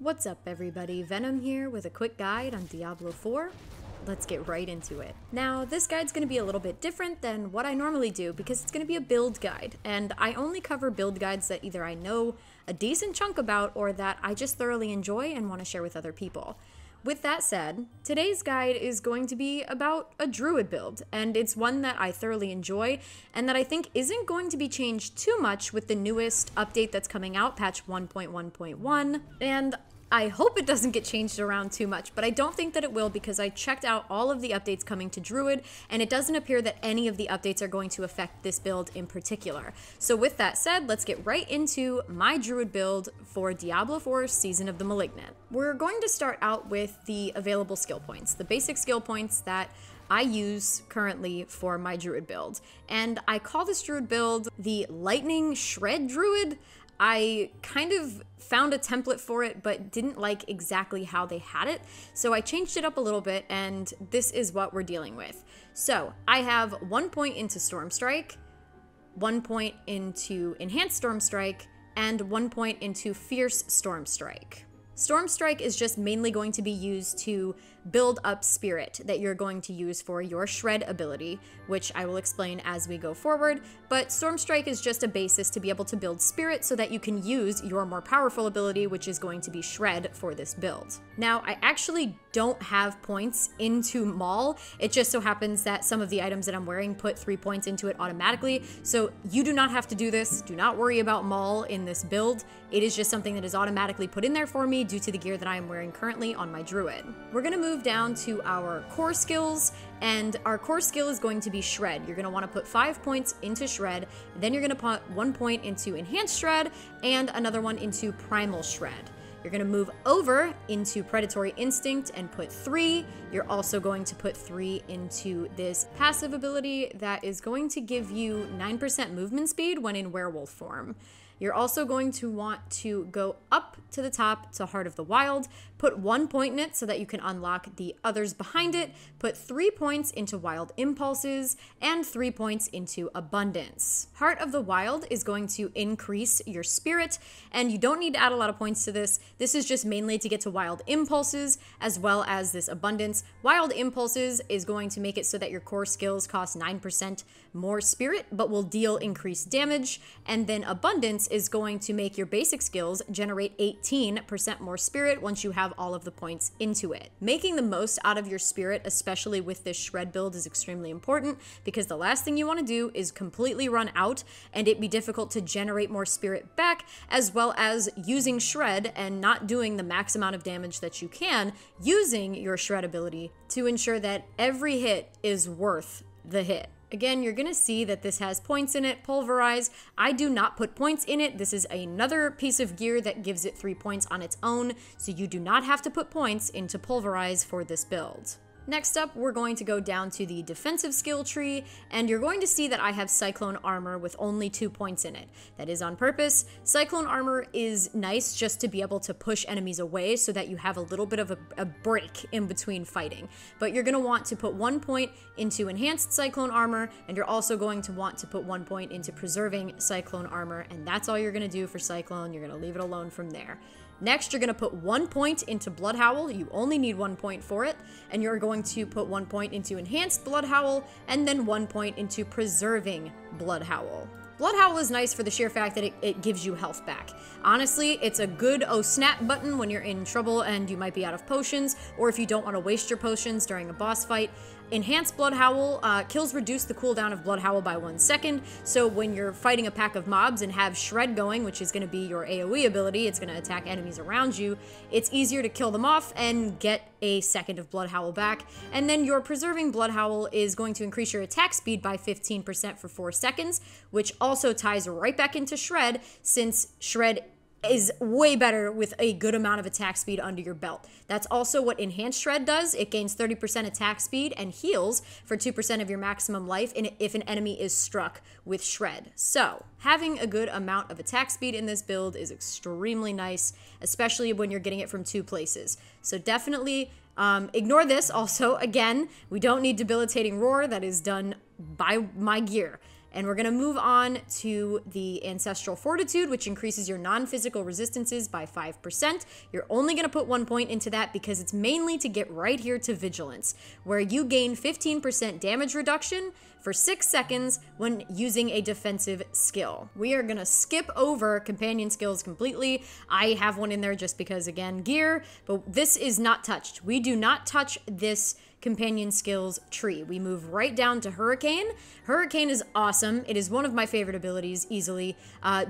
What's up everybody, Venom here with a quick guide on Diablo 4. Let's get right into it. Now, this guide's going to be a little bit different than what I normally do because it's going to be a build guide, and I only cover build guides that either I know a decent chunk about or that I just thoroughly enjoy and want to share with other people. With that said, today's guide is going to be about a Druid build, and it's one that I thoroughly enjoy and that I think isn't going to be changed too much with the newest update that's coming out, patch 1.1.1, and I hope it doesn't get changed around too much, but I don't think that it will because I checked out all of the updates coming to Druid, and it doesn't appear that any of the updates are going to affect this build in particular. So with that said, let's get right into my Druid build for Diablo 4 Season of the Malignant. We're going to start out with the available skill points, the basic skill points that I use currently for my Druid build. And I call this Druid build the Lightning Shred Druid. I kind of found a template for it, but didn't like exactly how they had it. So I changed it up a little bit, and this is what we're dealing with. So I have 1 point into Storm Strike, 1 point into Enhanced Storm Strike, and 1 point into Fierce Storm Strike. Storm Strike is just mainly going to be used to build up spirit that you're going to use for your shred ability, which I will explain as we go forward, but Storm Strike is just a basis to be able to build spirit so that you can use your more powerful ability, which is going to be shred for this build. Now, I actually don't have points into Maul. It just so happens that some of the items that I'm wearing put 3 points into it automatically, so you do not have to do this. Do not worry about Maul in this build. It is just something that is automatically put in there for me due to the gear that I am wearing currently on my Druid. We're gonna move down to our core skills, and our core skill is going to be Shred. You're gonna wanna put 5 points into Shred, then you're gonna put 1 point into Enhanced Shred, and another one into Primal Shred. You're gonna move over into Predatory Instinct and put 3. You're also going to put 3 into this passive ability that is going to give you 9% movement speed when in werewolf form. You're also going to want to go up to the top to Heart of the Wild, put 1 point in it so that you can unlock the others behind it, put 3 points into Wild Impulses, and 3 points into Abundance. Heart of the Wild is going to increase your spirit, and you don't need to add a lot of points to this. This is just mainly to get to Wild Impulses, as well as this Abundance. Wild Impulses is going to make it so that your core skills cost 9% more spirit, but will deal increased damage, and then Abundance is going to make your basic skills generate 18% more spirit once you have all of the points into it. Making the most out of your spirit, especially with this shred build, is extremely important because the last thing you want to do is completely run out and it be difficult to generate more spirit back, as well as using shred and not doing the max amount of damage that you can using your shred ability to ensure that every hit is worth the hit. Again, you're going to see that this has points in it. Pulverize, I do not put points in it. This is another piece of gear that gives it 3 points on its own, so you do not have to put points into Pulverize for this build. Next up, we're going to go down to the defensive skill tree, and you're going to see that I have Cyclone armor with only 2 points in it. That is on purpose. Cyclone armor is nice just to be able to push enemies away so that you have a little bit of a break in between fighting. But you're going to want to put 1 point into Enhanced Cyclone armor, and you're also going to want to put 1 point into Preserving Cyclone armor, and that's all you're going to do for Cyclone. You're going to leave it alone from there. Next, you're going to put 1 point into Blood Howl. You only need 1 point for it. And you're going to put 1 point into Enhanced Blood Howl, and then 1 point into Preserving Blood Howl. Blood Howl is nice for the sheer fact that it gives you health back. Honestly, it's a good oh snap button when you're in trouble and you might be out of potions, or if you don't want to waste your potions during a boss fight. Enhanced Blood Howl kills reduce the cooldown of Blood Howl by 1 second, so when you're fighting a pack of mobs and have Shred going, which is going to be your AoE ability, it's going to attack enemies around you, it's easier to kill them off and get a second of Blood Howl back. And then your Preserving Blood Howl is going to increase your attack speed by 15% for 4 seconds, which also ties right back into Shred, since Shred is way better with a good amount of attack speed under your belt. That's also what Enhanced Shred does. It gains 30% attack speed and heals for 2% of your maximum life if an enemy is struck with Shred. So, having a good amount of attack speed in this build is extremely nice, especially when you're getting it from 2 places. So definitely ignore this also. Again, we don't need Debilitating Roar. That is done by my gear. And we're going to move on to the Ancestral Fortitude, which increases your non-physical resistances by 5%. You're only going to put 1 point into that because it's mainly to get right here to Vigilance, where you gain 15% damage reduction for 6 seconds when using a defensive skill. We are going to skip over companion skills completely. I have one in there just because, again, gear, but this is not touched. We do not touch this companion skills tree. We move right down to Hurricane. Hurricane is awesome. It is one of my favorite abilities easily,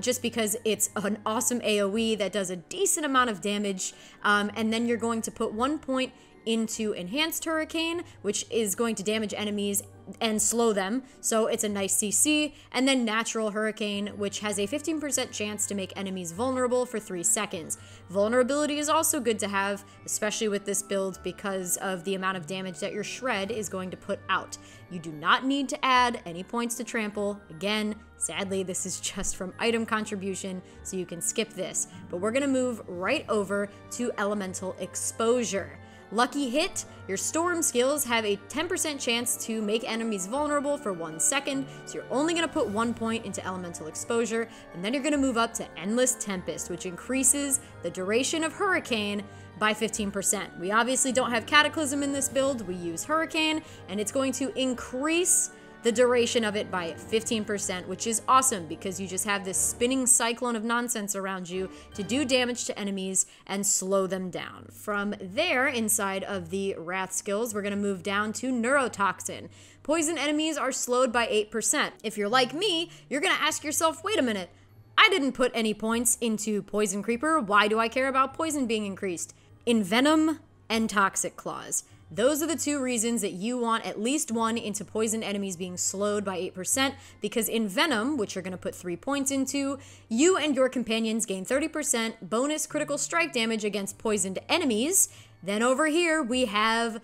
just because it's an awesome AoE that does a decent amount of damage, and then you're going to put 1 point into Enhanced Hurricane, which is going to damage enemies and slow them, so it's a nice CC, and then Natural Hurricane, which has a 15% chance to make enemies vulnerable for 3 seconds. Vulnerability is also good to have, especially with this build, because of the amount of damage that your Shred is going to put out. You do not need to add any points to Trample. Again, sadly, this is just from item contribution, so you can skip this. But we're gonna move right over to Elemental Exposure. Lucky Hit, your Storm skills have a 10% chance to make enemies vulnerable for 1 second, so you're only going to put 1 point into Elemental Exposure, and then you're going to move up to Endless Tempest, which increases the duration of Hurricane by 15%. We obviously don't have Cataclysm in this build, we use Hurricane, and it's going to increase the duration of it by 15%, which is awesome because you just have this spinning cyclone of nonsense around you to do damage to enemies and slow them down. From there, inside of the Wrath skills, we're going to move down to Neurotoxin. Poison enemies are slowed by 8%. If you're like me, you're going to ask yourself, wait a minute, I didn't put any points into Poison Creeper. Why do I care about poison being increased? Envenom and Toxic Claws. Those are the 2 reasons that you want at least 1 into poison enemies being slowed by 8%, because Envenom, which you're going to put 3 points into, you and your companions gain 30% bonus critical strike damage against poisoned enemies. Then over here, we have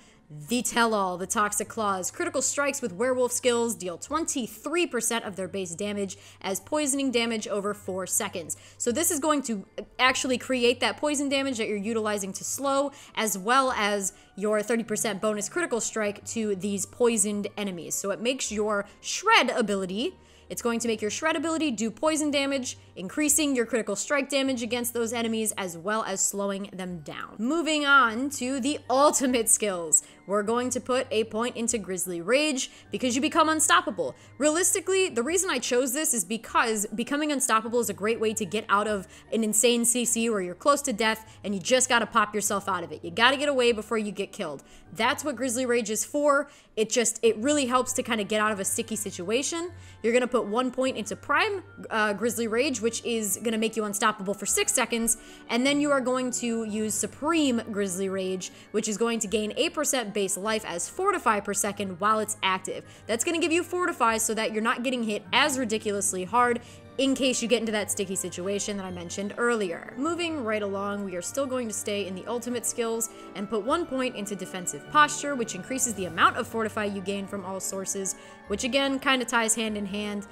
the Tell-All, the Toxic Claws. Critical strikes with werewolf skills deal 23% of their base damage as poisoning damage over 4 seconds. So this is going to actually create that poison damage that you're utilizing to slow, as well as your 30% bonus critical strike to these poisoned enemies. So it makes your Shred ability, it's going to make your Shred ability do poison damage, increasing your critical strike damage against those enemies, as well as slowing them down. Moving on to the ultimate skills. We're going to put a point into Grizzly Rage because you become unstoppable. Realistically, the reason I chose this is because becoming unstoppable is a great way to get out of an insane CC where you're close to death and you just gotta pop yourself out of it. You gotta get away before you get killed. That's what Grizzly Rage is for. It really helps to kind of get out of a sticky situation. You're gonna put 1 point into Prime Grizzly Rage, which is gonna make you unstoppable for 6 seconds, and then you are going to use Supreme Grizzly Rage, which is going to gain 8% base life as Fortify per second while it's active. That's gonna give you Fortify so that you're not getting hit as ridiculously hard in case you get into that sticky situation that I mentioned earlier. Moving right along, we are still going to stay in the ultimate skills and put 1 point into Defensive Posture, which increases the amount of Fortify you gain from all sources, which again kind of ties hand in hand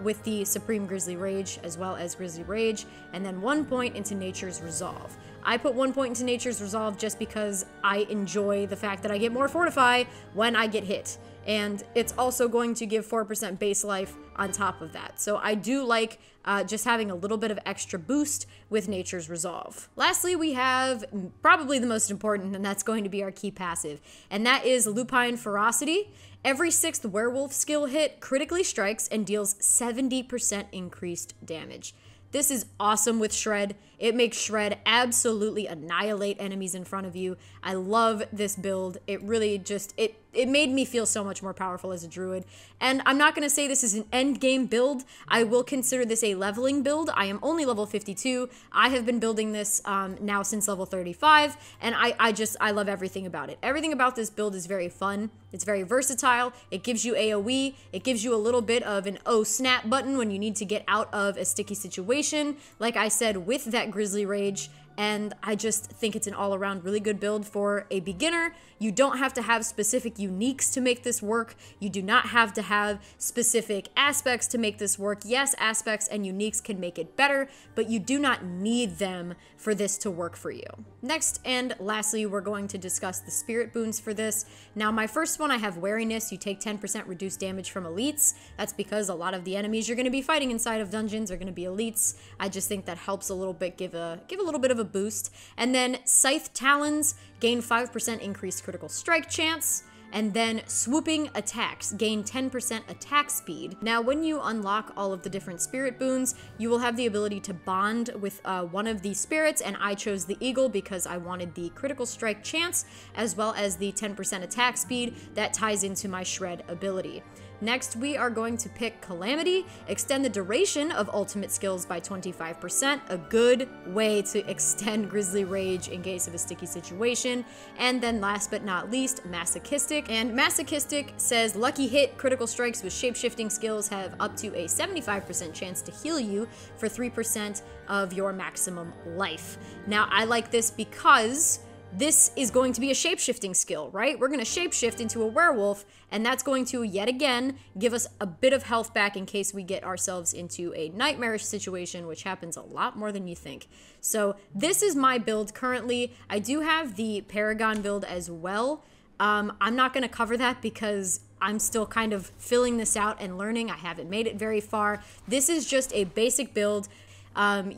with the Supreme Grizzly Rage as well as Grizzly Rage, and then 1 point into Nature's Resolve. I put 1 point into Nature's Resolve just because I enjoy the fact that I get more Fortify when I get hit. And it's also going to give 4% base life on top of that. So I do like just having a little bit of extra boost with Nature's Resolve. Lastly, we have probably the most important, and that's going to be our key passive, and that is Lupine Ferocity. Every 6th werewolf skill hit critically strikes and deals 70% increased damage. This is awesome with Shred. It makes Shred absolutely annihilate enemies in front of you. I love this build. It really just, it made me feel so much more powerful as a druid. And I'm not going to say this is an end game build. I will consider this a leveling build. I am only level 52. I have been building this now since level 35, and I love everything about it. Everything about this build is very fun. It's very versatile. It gives you AoE. It gives you a little bit of an oh snap button when you need to get out of a sticky situation. Like I said, with that Grizzly Rage, and I just think it's an all-around really good build for a beginner. You don't have to have specific uniques to make this work. You do not have to have specific aspects to make this work. Yes, aspects and uniques can make it better, but you do not need them for this to work for you. Next and lastly, we're going to discuss the spirit boons for this. Now, my first one, I have Wariness. You take 10% reduced damage from elites. That's because a lot of the enemies you're going to be fighting inside of dungeons are going to be elites. I just think that helps a little bit, give a little bit of a boost. And then Scythe Talons gain 5% increased critical strike chance. And then Swooping Attacks gain 10% attack speed. Now, when you unlock all of the different spirit boons, you will have the ability to bond with one of these spirits, and I chose the Eagle because I wanted the critical strike chance as well as the 10% attack speed that ties into my Shred ability. Next, we are going to pick Calamity, extend the duration of ultimate skills by 25%, a good way to extend Grizzly Rage in case of a sticky situation. And then last but not least, Masochistic. And Masochistic says lucky hit critical strikes with shapeshifting skills have up to a 75% chance to heal you for 3% of your maximum life. Now, I like this because this is going to be a shapeshifting skill, right? We're going to shapeshift into a werewolf, and that's going to, yet again, give us a bit of health back in case we get ourselves into a nightmarish situation, which happens a lot more than you think. So this is my build currently. I do have the Paragon build as well. I'm not going to cover that because I'm still kind of filling this out and learning. I haven't made it very far. This is just a basic build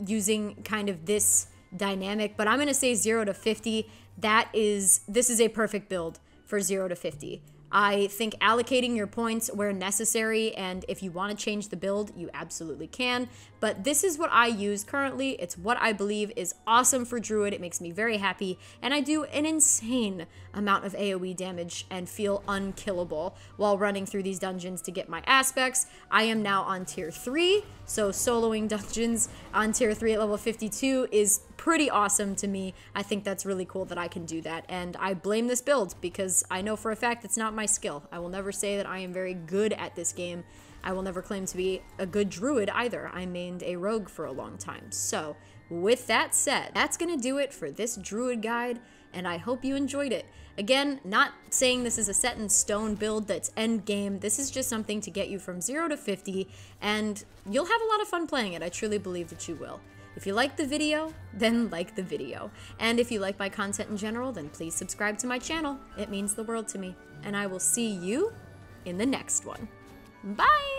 using kind of this dynamic, but I'm going to say 0 to 50. This is a perfect build for 0 to 50. I think allocating your points where necessary, and if you want to change the build, you absolutely can. But this is what I use currently. It's what I believe is awesome for Druid. It makes me very happy, and I do an insane amount of AoE damage and feel unkillable while running through these dungeons to get my aspects. I am now on tier 3, so soloing dungeons on tier 3 at level 52 is pretty awesome to me. I think that's really cool that I can do that, and I blame this build because I know for a fact it's not my skill. I will never say that I am very good at this game. I will never claim to be a good druid either. I mained a rogue for a long time. So with that said, that's gonna do it for this druid guide, and I hope you enjoyed it. Again, not saying this is a set in stone build that's end game. This is just something to get you from 0 to 50, and you'll have a lot of fun playing it. I truly believe that you will. If you like the video, then like the video. And if you like my content in general, then please subscribe to my channel. It means the world to me. And I will see you in the next one. Bye!